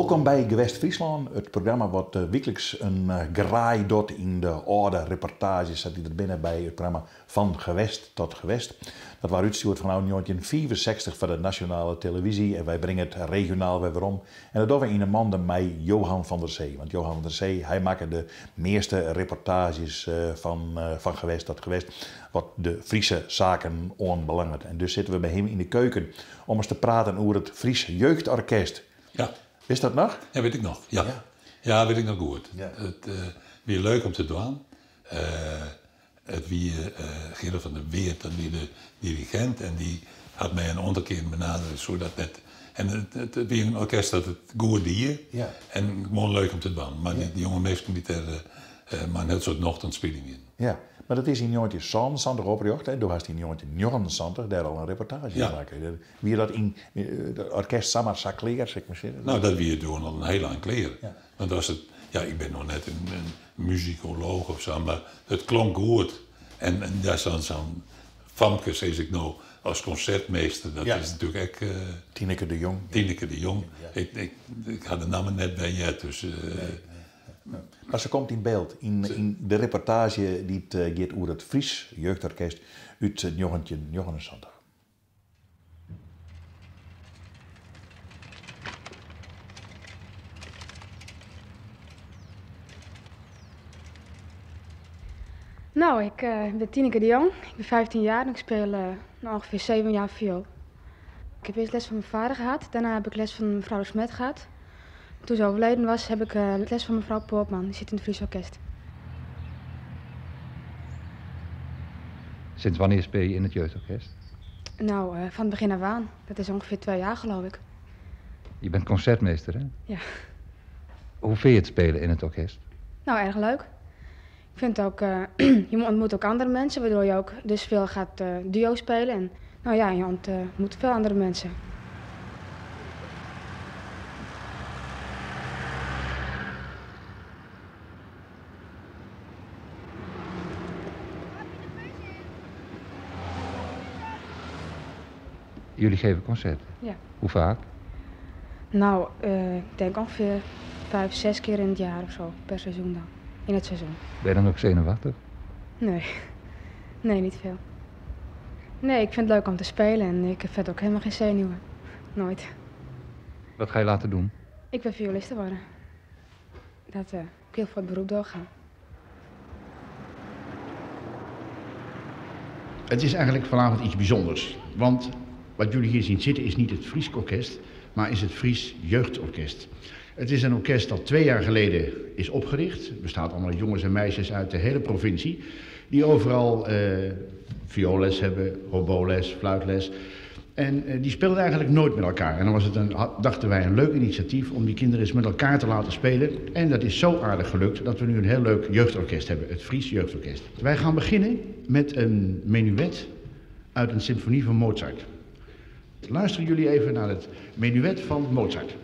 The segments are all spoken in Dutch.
Welkom bij Gewest Friesland, het programma wat wekelijks een graai doet in de oude reportages dat die er binnen bij het programma Van Gewest tot Gewest. Dat was uitgestuurd van 1965 van de nationale televisie en wij brengen het regionaal weer om. En dat doen we in een man met Johan van der Zee. Want Johan van der Zee, hij maakt de meeste reportages van Gewest tot Gewest, wat de Friese zaken onbelangrijk. En dus zitten we bij hem in de keuken om eens te praten over het Fries Jeugdorkest. Ja. Wist dat nog? Ja, weet ik nog. Ja, weet ik nog goed. Ja. Het weer leuk om te doen. Het wie Gerard van der Weert, dat wie de dirigent, en die had mij een aantal keer benaderd, zodat het. En het wie een orkest dat het goed dier. Ja. En gewoon leuk om te doen. Maar die jonge mensen die maar net soort ochtendspelingen. Ja. Maar dat is in 1970 opgericht, hè? Toen was in 1979 daar al een reportage maken. Wie dat in het orkest Samar Sakleer, zeg maar zeggen? Nou, dat wie doen al een heel lang kleer. Ja. Want als het, ik ben nog net een muzikoloog of zo, maar het klonk goed. En daar is dan zo'n Famke, zeg ik nou, als concertmeester, dat is natuurlijk echt... Tineke de Jong. Tineke de Jong. Ja. Ik had de naam net bij je, dus... Maar ze komt in beeld in de reportage die het gaat over het Fries Jeugdorkest uit 1979. Nou, ik ben Tineke de Jong, ik ben 15 jaar en ik speel ongeveer 7 jaar viool. Ik heb eerst les van mijn vader gehad, daarna heb ik les van mevrouw de Smet gehad. Toen ze overleden was, heb ik les van mevrouw Poortman, die zit in het Fries Orkest. Sinds wanneer speel je in het jeugdorkest? Nou, van het begin af aan. Dat is ongeveer 2 jaar, geloof ik. Je bent concertmeester, hè? Ja. Hoe vind je het spelen in het orkest? Nou, erg leuk. Ik vind ook, je ontmoet ook andere mensen, waardoor je ook dus veel gaat duo spelen. En nou ja, je ontmoet veel andere mensen. Jullie geven concerten? Ja. Hoe vaak? Nou, ik denk ongeveer 5, 6 keer in het jaar of zo, per seizoen dan. In het seizoen. Ben je dan ook zenuwachtig? Nee. Nee, niet veel. Nee, ik vind het leuk om te spelen en ik heb verder ook helemaal geen zenuwen. Nooit. Wat ga je laten doen? Ik ben violiste worden. Dat ik wil voor het beroep doorgaan. Het is eigenlijk vanavond iets bijzonders. Want wat jullie hier zien zitten is niet het Fries Orkest, maar is het Fries Jeugdorkest. Het is een orkest dat 2 jaar geleden is opgericht. Het bestaat allemaal uit jongens en meisjes uit de hele provincie. Die overal vioolles hebben, hoboles, fluitles. En die speelden eigenlijk nooit met elkaar. En dan was het dachten wij een leuk initiatief om die kinderen eens met elkaar te laten spelen. En dat is zo aardig gelukt dat we nu een heel leuk jeugdorkest hebben. Het Fries Jeugdorkest. Wij gaan beginnen met een menuet uit een symfonie van Mozart. Luisteren jullie even naar het menuet van Mozart.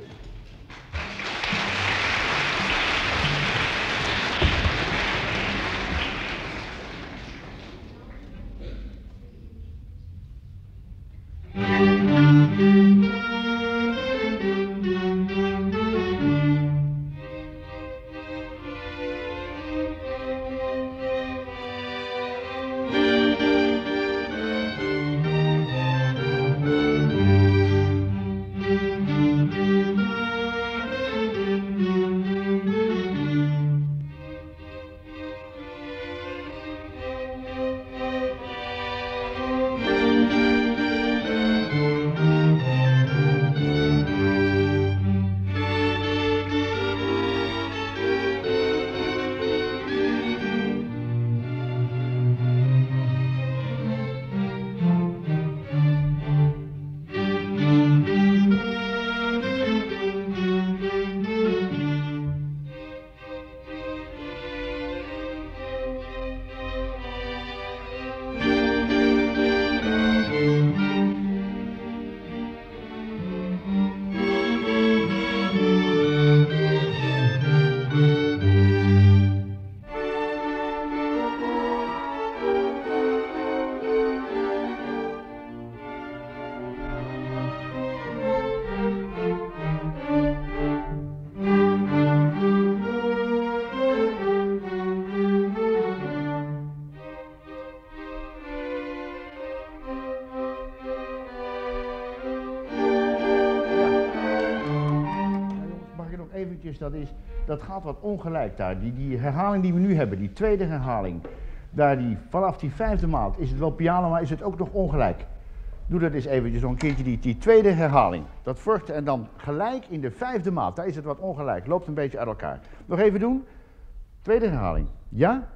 dat gaat wat ongelijk daar. Die herhaling die we nu hebben, die tweede herhaling, vanaf die 5e maat is het wel piano, maar is het ook nog ongelijk. Doe dat eens eventjes nog een keertje, die tweede herhaling. Dat volgt en dan gelijk in de 5e maat, daar is het wat ongelijk. Loopt een beetje uit elkaar. Nog even doen. Tweede herhaling. Ja?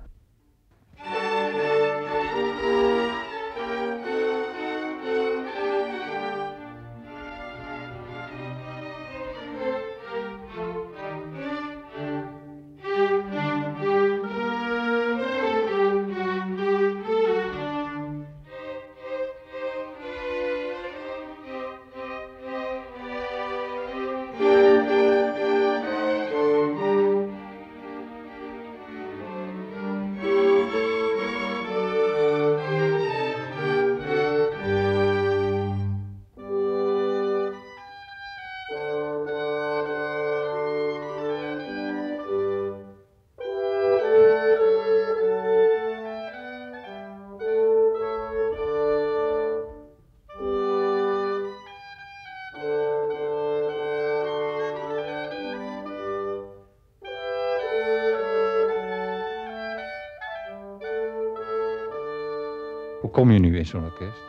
Hoe kom je nu in zo'n orkest?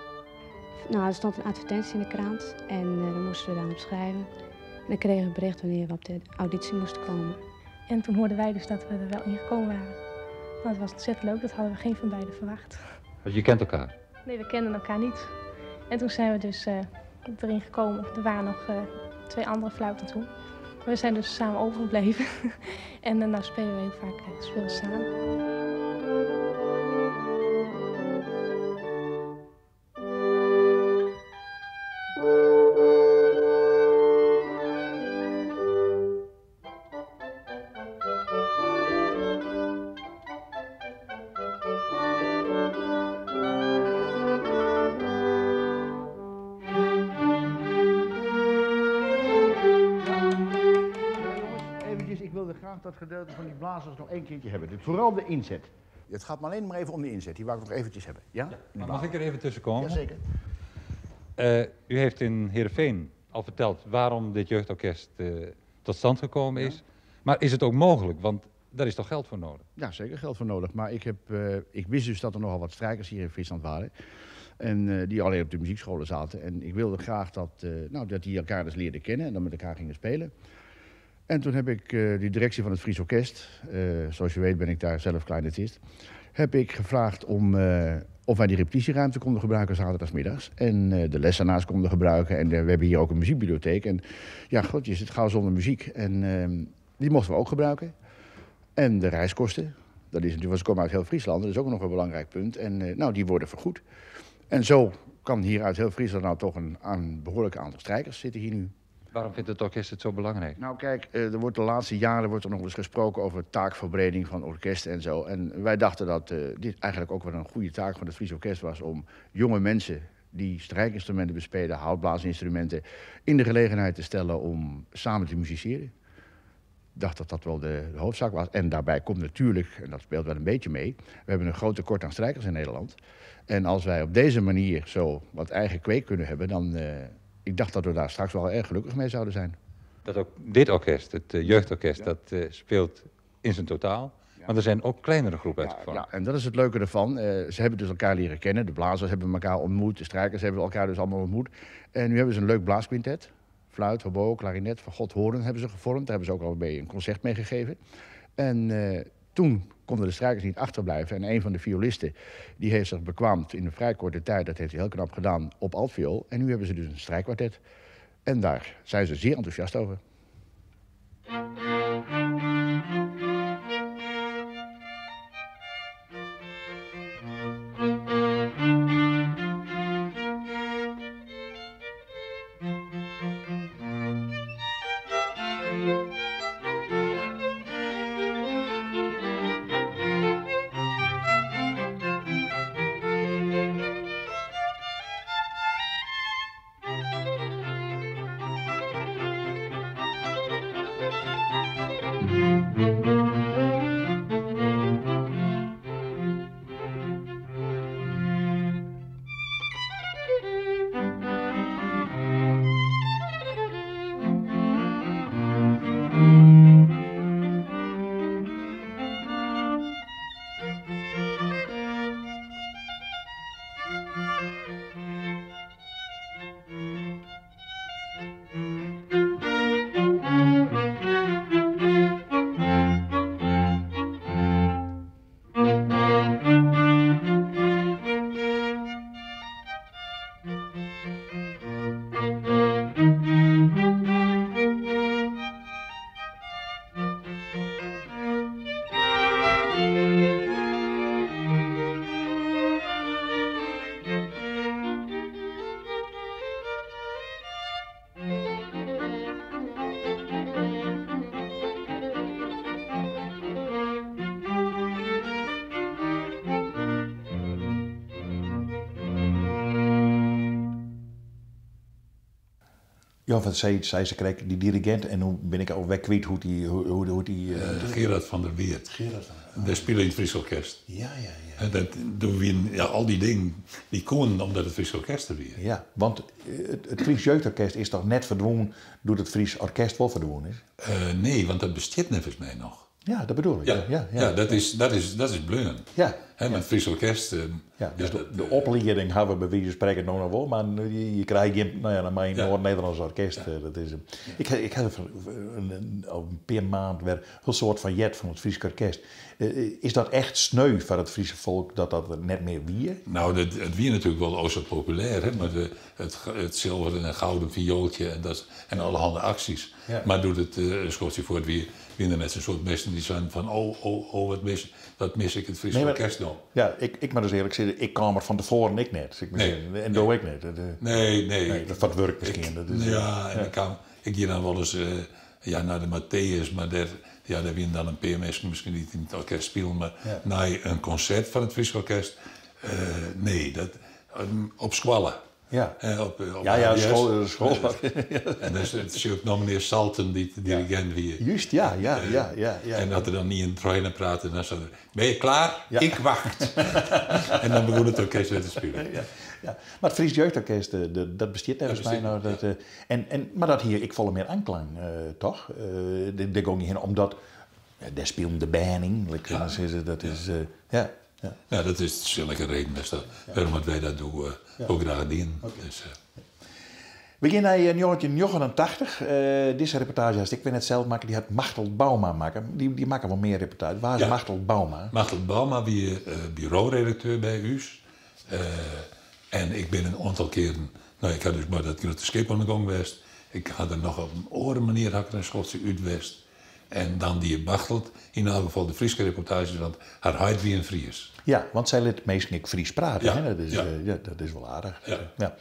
Nou, er stond een advertentie in de krant en daar moesten we dan op schrijven. En dan kregen we een bericht wanneer we op de auditie moesten komen. En toen hoorden wij dus dat we er wel in gekomen waren. Nou, dat was ontzettend leuk, dat hadden we geen van beiden verwacht. Dus je kent elkaar? Nee, we kenden elkaar niet. En toen zijn we dus erin gekomen. Er waren nog 2 andere fluiten toen. We zijn dus samen overgebleven. En nou spelen we heel vaak spelen samen. Dat gedeelte van die blazers nog 1 keertje hebben. Dus vooral de inzet. Het gaat maar alleen maar even om de inzet. Die wou ik nog eventjes hebben. Ja? Mag ik er even tussen komen? Jazeker. U heeft in Heerenveen al verteld waarom dit jeugdorkest tot stand gekomen is. Ja. Maar is het ook mogelijk? Want daar is toch geld voor nodig? Ja, zeker geld voor nodig. Maar ik wist dus dat er nogal wat strijkers hier in Friesland waren. En die alleen op de muziekscholen zaten. En ik wilde graag dat die elkaar dus leerden kennen en dan met elkaar gingen spelen. En toen heb ik de directie van het Fries Orkest, zoals je weet ben ik daar zelf kleinetist, heb ik gevraagd of wij die repetitieruimte konden gebruiken zaterdagmiddags. En de lessenaars konden gebruiken en we hebben hier ook een muziekbibliotheek. En ja, god, je zit gauw zonder muziek. En die mochten we ook gebruiken. En de reiskosten, dat is natuurlijk, we komen uit heel Friesland, dat is ook nog een belangrijk punt. En die worden vergoed. En zo kan hier uit heel Friesland nou toch een behoorlijk aantal strijkers zitten hier nu. Waarom vindt het orkest het zo belangrijk? Nou kijk, er wordt de laatste jaren nog eens gesproken over taakverbreding van orkesten en zo. En wij dachten dat dit eigenlijk ook wel een goede taak van het Fries Orkest was om jonge mensen die strijkinstrumenten bespelen, houtblaasinstrumenten, in de gelegenheid te stellen om samen te musiceren. Ik dacht dat dat wel de hoofdzaak was. En daarbij komt natuurlijk, en dat speelt wel een beetje mee, we hebben een groot tekort aan strijkers in Nederland. En als wij op deze manier zo wat eigen kweek kunnen hebben, dan... Ik dacht dat we daar straks wel erg gelukkig mee zouden zijn. Dat ook dit orkest, het jeugdorkest, dat speelt in zijn totaal. Ja. Maar er zijn ook kleinere groepen uitgevormd. Ja, en dat is het leuke ervan. Ze hebben dus elkaar leren kennen. De blazers hebben elkaar ontmoet. De strijkers hebben elkaar dus allemaal ontmoet. En nu hebben ze een leuk blaasquintet. Fluit, hobo, klarinet, van God horen hebben ze gevormd. Daar hebben ze ook al een concert mee gegeven. En toen konden de strijkers niet achterblijven. En een van de violisten die heeft zich bekwaamd in een vrij korte tijd, dat heeft hij heel knap gedaan, op altviool. En nu hebben ze dus een strijkkwartet. En daar zijn ze zeer enthousiast over. Ja, wat zei ze kreeg die dirigent en hoe ben ik al weg kwijt hoe die Gerard van der Weert. Daar speelde in het Fries Orkest. Ja. En dat doen we al die dingen die komen omdat het Fries Orkest er weer. Ja, want het Fries Jeugdorkest is toch net verdwenen doordat het Fries Orkest wel verdwenen is? Nee, want dat bestaat nevens mij nog. Ja, dat bedoel ik. Ja, dat is bleun. Ja. Met het Fries Orkest. Dus de opleiding hebben we bij wijze van spreken nog wel, maar je krijgt geen, mijn Noord-Nederlands orkest. Dat is, ik had een paar maanden weer een soort van jet van het Fries Orkest. Is dat echt sneu voor het Friese volk dat er net meer wie? Nou, het wie natuurlijk wel zo populair, hè? Maar het zilveren en gouden viooltje en allerhande acties. Ja. Maar doet het schotje voor het wie winnen met zo'n soort mensen die zijn van wat mis ik het Fries Orkest nog. Ja, ik maar dus eerlijk zeggen, ik kwam er van tevoren ik net. En doe ik net. Nee. Dat wat werk misschien. Dat is, ik ging dan wel eens naar de Matthäus, maar daar winnen dan een paar mensen misschien niet in het orkest spelen, maar naar een concert van het Fries Orkest, op Squallen. Ja, school. En dus het is ook nog meneer Salten die de dirigent weer. Juist, ja. En dat er dan niet in het trainen praten, dan zei er, ben je klaar? Ja. Ik wacht. En dan begon het orkest weer te spelen. Ja. Maar het Fries Jeugdorkest, dat bestaat volgens mij nou. Maar dat hier, ik voel meer aanklang, toch? Daar ga je heen, omdat daar speelt de banning. Dat is, Ja, dat is zulke reden, waarom wij dat doen, ook graag doen. Okay. Dus, we gaan naar 1989. Deze reportage, als ik weet het zelf maken, die had Machtel Bauma maken. Die maken wel meer reportages. Waar is Machtel Bauma? Machtel Bauma, wie bureauredacteur bij UUS. En ik ben een aantal keren, ik had dus maar dat grote schip aan de gang geweest. Ik had er nog op een andere manier een Schotse uitwest. En dan die Bachtelt, in elk geval de Friese reportages, want haar huid wie een Fries. Ja, want zij liet meestal niet Fries praten. Ja, hè? Dat is wel aardig. Ja.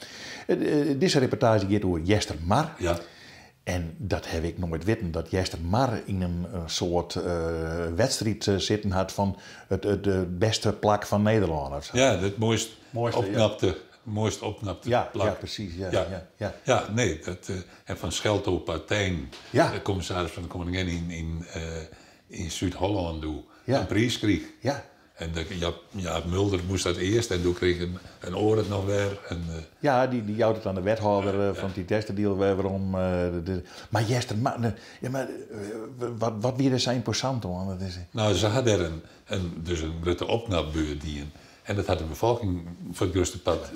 Deze reportage gaat over Jester Mar. Ja. En dat heb ik nooit weten, dat Jester Mar in een soort wedstrijd zitten had van het beste plak van Nederland. Ja, het mooist opknapte plak. Ja, precies. Ja, nee. En van Schelto Partijn, de commissaris van de koningin in Zuid-Holland doe, een prijs kreeg. Ja. En Mulder moest dat eerst en toen kreeg een oor het nog weer. Ja, die jouwt het aan de wethouder van die testendeal waarom. Maar Jester, wat weer zijn imposant hoor. Nou, ze hadden dus een grote opknapbeurt die. En dat had de bevolking voor het grootste pad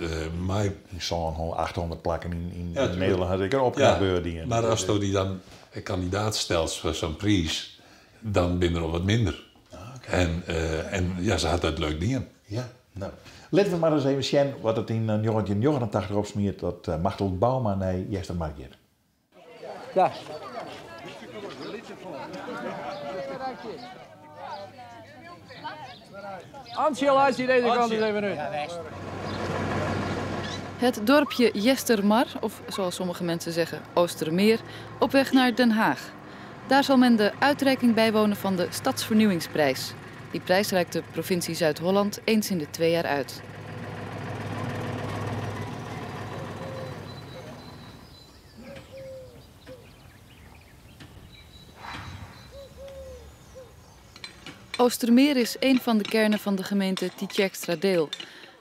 mij. Zo'n 800 plakken in Nederland had ik een opknapbeurt die. Maar als die dan een kandidaat stelt voor zo'n prijs, dan ben je er al wat minder. En ze had dat leuk dingen. Ja, nou. Laten we maar eens even zien wat het in 1989 opsmeert dat Machtel Bauma naar Jester Mar gaat. Ja. Ansel, als je deze kant eens even uit. Het dorpje Jestermar, of zoals sommige mensen zeggen Oostermeer, op weg naar Den Haag. Daar zal men de uitreiking bijwonen van de Stadsvernieuwingsprijs. Die prijs reikt de provincie Zuid-Holland eens in de 2 jaar uit. Oostermeer is een van de kernen van de gemeente Tietjekstra-Deel.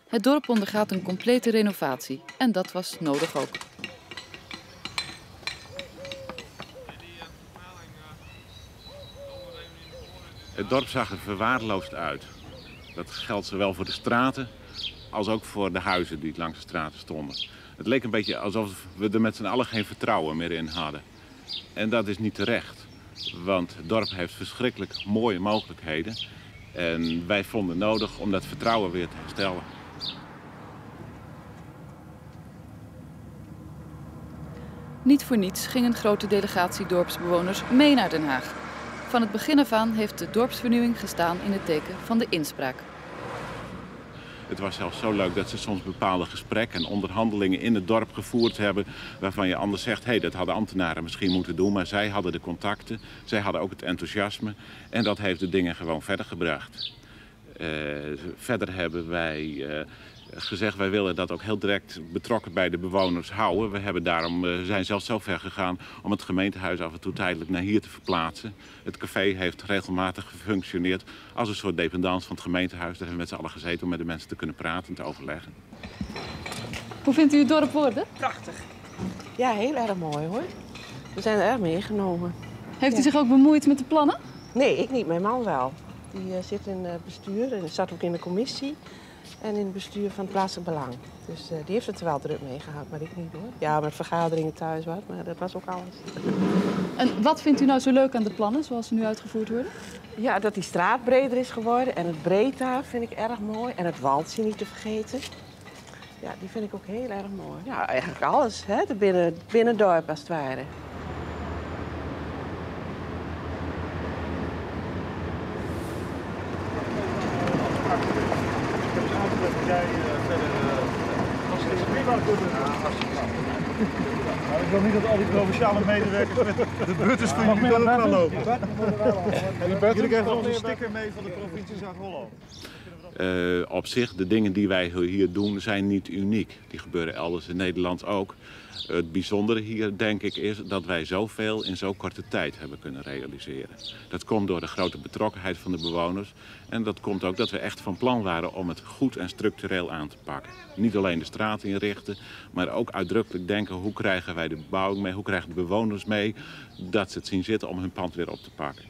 Het dorp ondergaat een complete renovatie en dat was nodig ook. Het dorp zag er verwaarloosd uit. Dat geldt zowel voor de straten als ook voor de huizen die langs de straten stonden. Het leek een beetje alsof we er met z'n allen geen vertrouwen meer in hadden. En dat is niet terecht. Want het dorp heeft verschrikkelijk mooie mogelijkheden. En wij vonden nodig om dat vertrouwen weer te herstellen. Niet voor niets ging een grote delegatie dorpsbewoners mee naar Den Haag. Van het begin af aan heeft de dorpsvernieuwing gestaan in het teken van de inspraak. Het was zelfs zo leuk dat ze soms bepaalde gesprekken en onderhandelingen in het dorp gevoerd hebben, waarvan je anders zegt, hé, dat hadden ambtenaren misschien moeten doen, maar zij hadden de contacten, zij hadden ook het enthousiasme en dat heeft de dingen gewoon verder gebracht. Verder hebben wij gezegd, wij willen dat ook heel direct betrokken bij de bewoners houden. We hebben daarom, zijn zelfs zo ver gegaan om het gemeentehuis af en toe tijdelijk naar hier te verplaatsen. Het café heeft regelmatig gefunctioneerd als een soort dependance van het gemeentehuis. Daar hebben we met z'n allen gezeten om met de mensen te kunnen praten en te overleggen. Hoe vindt u het dorp worden? Prachtig. Ja, heel erg mooi hoor. We zijn er erg meegenomen. Heeft u zich ook bemoeid met de plannen? Nee, ik niet. Mijn man wel. Die zit in het bestuur en zat ook in de commissie. En in het bestuur van het plaatselijk belang. Dus die heeft het er wel druk mee gehad, maar ik niet hoor. Ja, met vergaderingen thuis wat, maar dat was ook alles. En wat vindt u nou zo leuk aan de plannen zoals ze nu uitgevoerd worden? Ja, dat die straat breder is geworden en het breed daar vind ik erg mooi. En het waldje niet te vergeten. Ja, die vind ik ook heel erg mooi. Ja, eigenlijk alles, hè? Het binnendorp als het ware. Ik wil niet dat al die provinciale medewerkers met de butters van jullie ook gaan lopen. Jullie krijgen onze sticker mee van de provincie Zuid-Holland. Op zich, de dingen die wij hier doen zijn niet uniek. Die gebeuren elders in Nederland ook. Het bijzondere hier, denk ik, is dat wij zoveel in zo'n korte tijd hebben kunnen realiseren. Dat komt door de grote betrokkenheid van de bewoners. En dat komt ook dat we echt van plan waren om het goed en structureel aan te pakken. Niet alleen de straat inrichten, maar ook uitdrukkelijk denken hoe krijgen wij de bebouwing mee, hoe krijgen de bewoners mee, dat ze het zien zitten om hun pand weer op te pakken.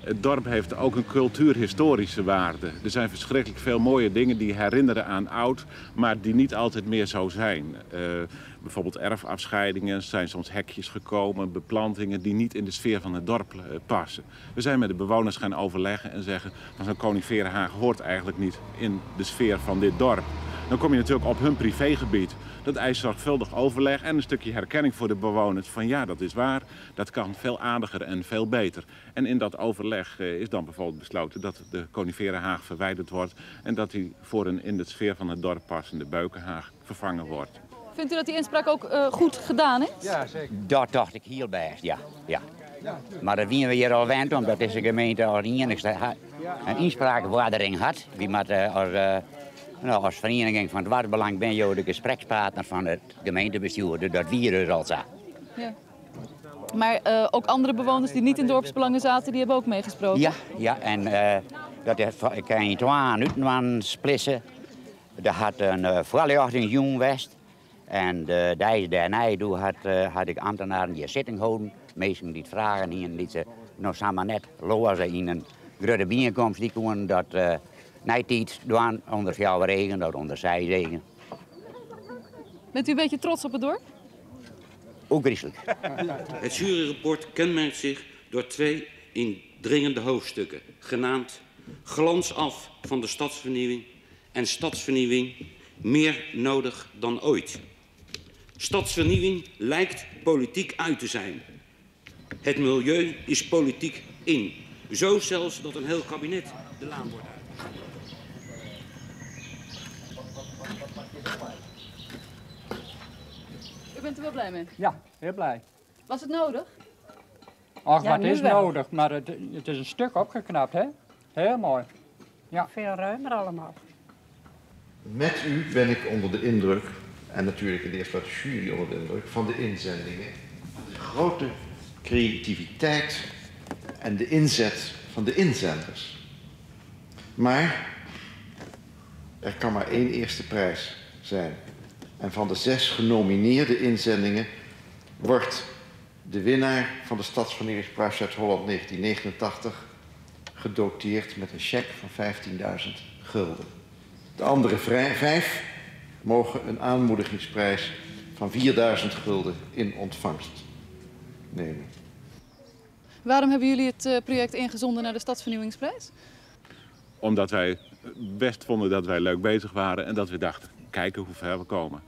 Het dorp heeft ook een cultuurhistorische waarde. Er zijn verschrikkelijk veel mooie dingen die herinneren aan oud, maar die niet altijd meer zo zijn. Bijvoorbeeld erfafscheidingen, zijn soms hekjes gekomen, beplantingen die niet in de sfeer van het dorp passen. We zijn met de bewoners gaan overleggen en zeggen, zo'n coniferenhaag hoort eigenlijk niet in de sfeer van dit dorp. Dan kom je natuurlijk op hun privégebied. Dat eist zorgvuldig overleg en een stukje herkenning voor de bewoners. Van ja, dat is waar, dat kan veel aardiger en veel beter. En in dat overleg is dan bijvoorbeeld besloten dat de coniferenhaag verwijderd wordt. En dat die voor een in de sfeer van het dorp passende beukenhaag vervangen wordt. Vindt u dat die inspraak ook goed gedaan is? Ja, zeker. Dat dacht ik heel best, ja. Maar dat wien we hier al wend, omdat deze gemeente als enigste een inspraakvergadering had. Wie met als vereniging van het dwarsbelang ben je de gesprekspartner van het gemeentebestuur. Dat wie dus al zo. Ja. Maar ook andere bewoners die niet in dorpsbelangen zaten, die hebben ook meegesproken? Ja, en dat kan je twee aan splissen. Er had een voorlichting jong West. En deze daarna had ik ambtenaren die zitting houden. Mensen die het vragen hier en die ze nog samen net lozen in een grote bijeenkomst die komen dat niet doen onder veel regen, dat onder zijregen. Bent u een beetje trots op het dorp? Ook christelijk. Het juryrapport kenmerkt zich door 2 indringende hoofdstukken, genaamd Glans af van de stadsvernieuwing en Stadsvernieuwing meer nodig dan ooit. Stadsvernieuwing lijkt politiek uit te zijn. Het milieu is politiek in. Zo zelfs dat een heel kabinet de laan wordt uit. U bent er wel blij mee? Ja, heel blij. Was het nodig? Ach, Ja, maar het is wel. nodig, maar het is een stuk opgeknapt, hè? Heel mooi. Ja. Veel ruimer allemaal. Met u ben ik onder de indruk, en natuurlijk in de eerste plaats de jury onder de indruk, van de inzendingen. De grote creativiteit en de inzet van de inzenders. Maar er kan maar 1 eerste prijs zijn. En van de 6 genomineerde inzendingen wordt de winnaar van de Stadsvernieuwingsprijs Zuid-Holland 1989 gedoteerd met een cheque van 15.000 gulden. De andere 5 mogen een aanmoedigingsprijs van 4.000 gulden in ontvangst nemen. Waarom hebben jullie het project ingezonden naar de Stadsvernieuwingsprijs? Omdat wij best vonden dat wij leuk bezig waren en dat we dachten, kijken hoe ver we komen.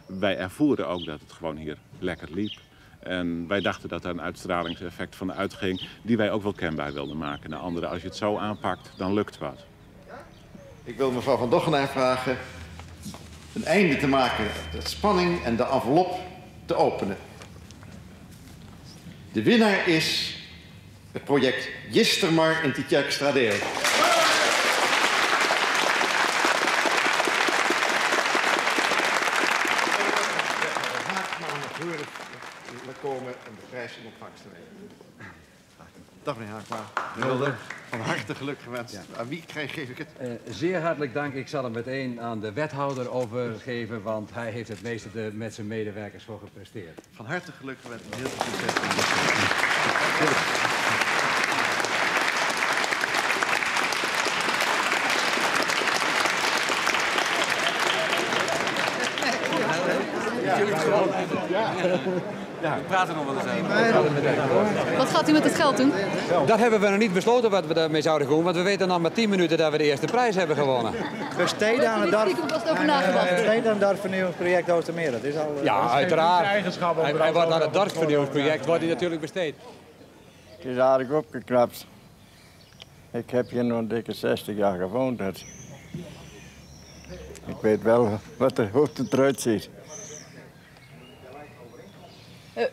Wij ervoeren ook dat het gewoon hier lekker liep. En wij dachten dat er een uitstralingseffect van uitging die wij ook wel kenbaar wilden maken naar anderen. Als je het zo aanpakt, dan lukt wat. Ik wil mevrouw Van Doggenaar vragen een einde te maken, de spanning en de envelop te openen. De winnaar is het project Jistermar in Tietjerkstradeel. prijs in ontvangst te nemen. Dag meneer Haakma. Van harte geluk gewenst. Ja. Aan wie geef ik het? Zeer hartelijk dank. Ik zal hem meteen aan de wethouder overgeven, want hij heeft het meeste met zijn medewerkers voor gepresteerd. Van harte geluk gewenst. Heel veel succes. Ja, we praten nog wel eens over. Wat gaat u met het geld doen? Dat hebben we nog niet besloten wat we daarmee zouden doen, want we weten nog maar 10 minuten dat we de eerste prijs hebben gewonnen. Besteden aan het dorpsvernieuwingsproject Oostermeer. Dat is al. Ja, uiteraard. Hij wordt aan het dorpsvernieuwingsproject wordt hij natuurlijk besteed. Het is aardig opgeknapt. Ik heb hier nog dikke 60 jaar gewoond. Ik weet wel hoe het eruit ziet.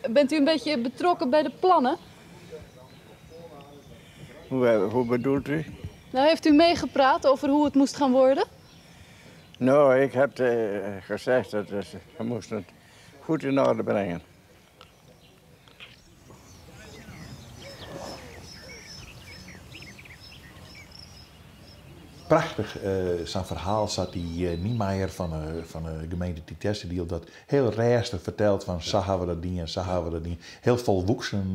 Bent u een beetje betrokken bij de plannen? Hoe bedoelt u? Nou, heeft u meegepraat over hoe het moest gaan worden? Nou, ik heb gezegd dat we moesten het goed in orde brengen. Prachtig, zijn verhaal zat die Niemeyer van de gemeente Tieteste, die dat heel rustig vertelt van zo hebben we dat ding en zo hebben we dat ding. Heel volwoeksen,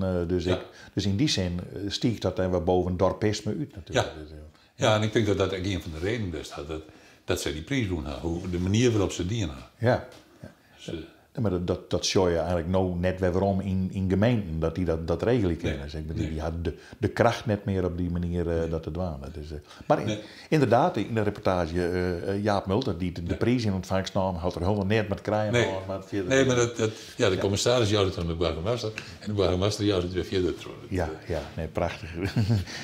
dus in die zin stieg dat en we boven dorpisme uit natuurlijk. Ja, en ik denk dat dat ook een van de redenen is dat zij die prijs doen, de manier waarop ze dienen. Ja. Dus, maar dat zie je eigenlijk nou net weer waarom in gemeenten, dat die dat regelen kunnen. Nee. Die hadden de kracht net meer op die manier dat te doen. Maar inderdaad, in de reportage, Jaap Mulder, die de prijs in ontvangst nam, had er helemaal net met krijgen. Maar de commissaris jouwde het aan de burgemeester en de burgemeester jouwde het weer verder. Ja, prachtig.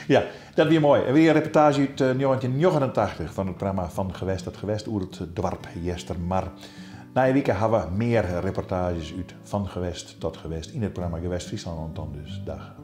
Ja, dat weer mooi. En weer een reportage uit 1989 van het programma Van Gewest tot Gewest, over het dorp Jestermar. Na een week hebben we meer reportages uit Van Gewest tot Gewest in het programma Gewest Friesland. Dan dus dag.